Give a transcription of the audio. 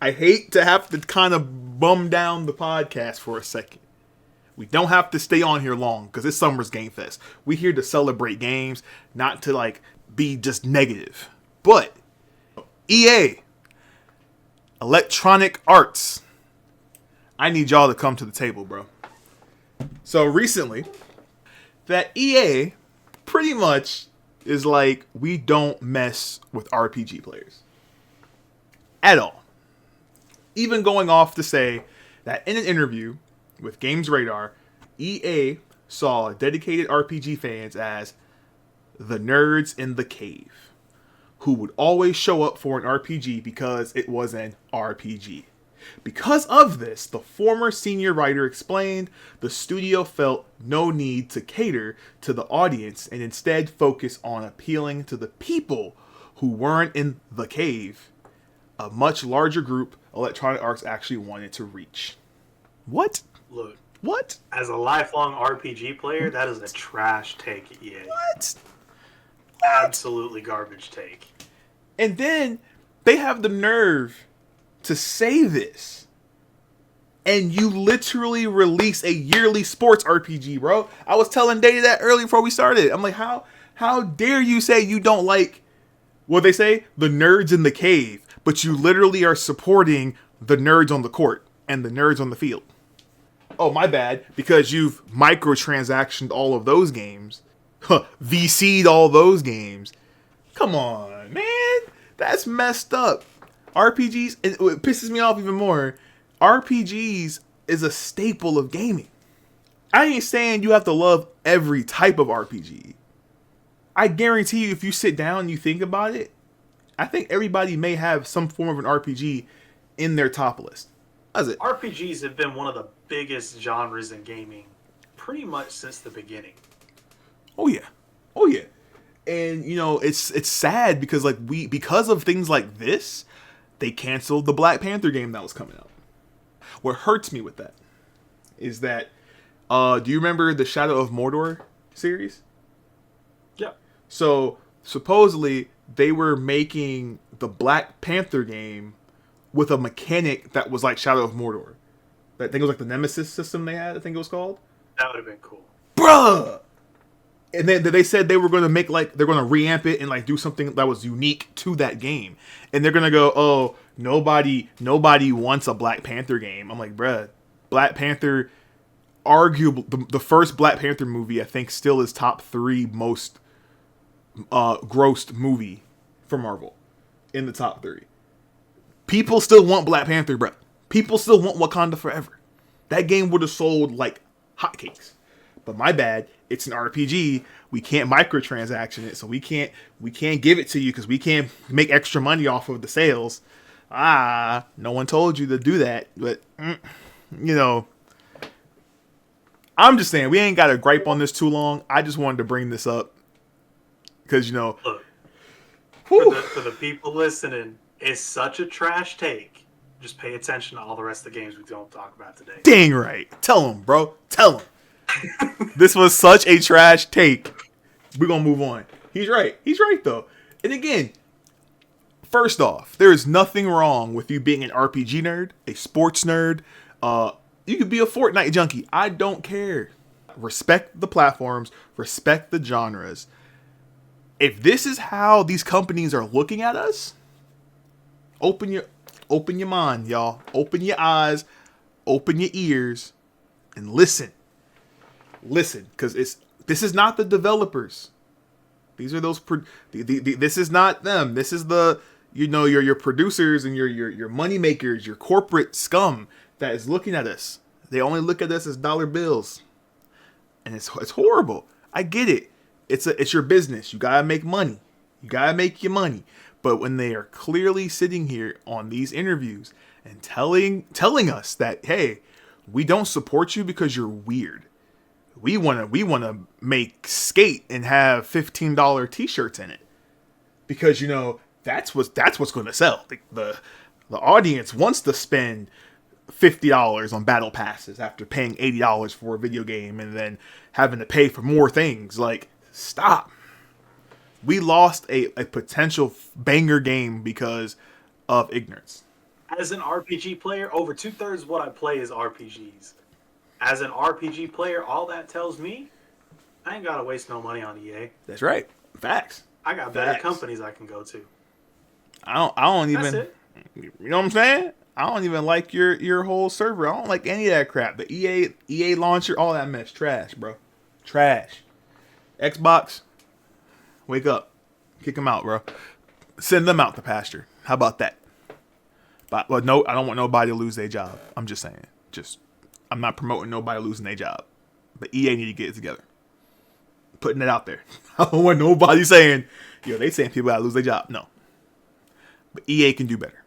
I hate to have to kind of bum down the podcast for a second. We don't have to stay on here long because it's Summer's Game Fest. We here to celebrate games, not to like be just negative. But EA, Electronic Arts, I need y'all to come to the table, bro. So recently, that EA pretty much is like, we don't mess with RPG players at all. Even going off to say that in an interview with Games Radar, EA saw dedicated RPG fans as the nerds in the cave, who would always show up for an RPG because it was an RPG. Because of this, the former senior writer explained the studio felt no need to cater to the audience and instead focus on appealing to the people who weren't in the cave, a much larger group Electronic Arts actually wanted to reach. What? Look, What? as a lifelong RPG player, that is a trash take, EA. What? Absolutely garbage take. And then they have the nerve to say this. And you literally release a yearly sports RPG, bro. I was telling Data that earlier before we started. I'm like, how dare you say you don't like what they say? The nerds in the cave. But you literally are supporting the nerds on the court and the nerds on the field. Oh, my bad. Because you've microtransactioned all of those games. VC'd all those games. Come on, man. That's messed up. RPGs, and it pisses me off even more. RPGs is a staple of gaming. I ain't saying you have to love every type of RPG. I guarantee you, if you sit down and you think about it, I think everybody may have some form of an RPG in their top list. That's it. RPGs have been one of the biggest genres in gaming pretty much since the beginning. Oh yeah. Oh yeah. And you know, it's sad because because of things like this, they canceled the Black Panther game that was coming out. What hurts me with that is that do you remember the Shadow of Mordor series? Yeah. So supposedly they were making the Black Panther game with a mechanic that was like Shadow of Mordor. I think it was like the Nemesis system they had, I think it was called. That would have been cool. Bruh! And then they said they were going to make they're going to reamp it and like do something that was unique to that game. And they're going to go, oh, nobody wants a Black Panther game. I'm like, bruh, Black Panther, arguably, the first Black Panther movie, I think still is top 3 most grossed movie for Marvel in the top 3. People still want Black Panther, bruh. People still want Wakanda Forever. That game would have sold like hotcakes. But my bad, it's an RPG. We can't microtransaction it, so we can't give it to you because we can't make extra money off of the sales. No one told you to do that. But you know, I'm just saying we ain't got to gripe on this too long. I just wanted to bring this up because you know, look, for the people listening, it's such a trash take. Just pay attention to all the rest of the games we don't talk about today. Dang right. Tell them, bro. Tell them. This was such a trash take. We're going to move on. He's right. He's right, though. And again, first off, there is nothing wrong with you being an RPG nerd, a sports nerd. You could be a Fortnite junkie. I don't care. Respect the platforms. Respect the genres. If this is how these companies are looking at us, open your mind, y'all. Open your eyes. Open your ears. And listen. Listen, because this is not the developers. These are those. This is not them. This is your producers and your money makers, your corporate scum that is looking at us. They only look at us as dollar bills, and it's horrible. I get it. It's your business. You gotta make money. You gotta make your money. But when they are clearly sitting here on these interviews and telling us that, hey, we don't support you because you're weird. We wanna make Skate and have $15 t-shirts in it. Because you know, that's what's gonna sell. The audience wants to spend $50 on battle passes after paying $80 for a video game and then having to pay for more things. Like, stop. We lost a potential banger game because of ignorance. As an RPG player, over 2/3 of what I play is RPGs. As an RPG player, all that tells me, I ain't gotta waste no money on EA. That's right. Facts. I got better Facts. companies I can go to. I don't That's even. it. You know what I'm saying? I don't even like your whole server. I don't like any of that crap. The EA launcher, all that mess, trash, bro. Trash. Xbox, wake up, kick them out, bro. Send them out to pasture. How about that? But no, I don't want nobody to lose their job. I'm just saying. I'm not promoting nobody losing their job. But EA need to get it together. Putting it out there. I don't want nobody saying, yo, they saying people gotta lose their job. No. But EA can do better.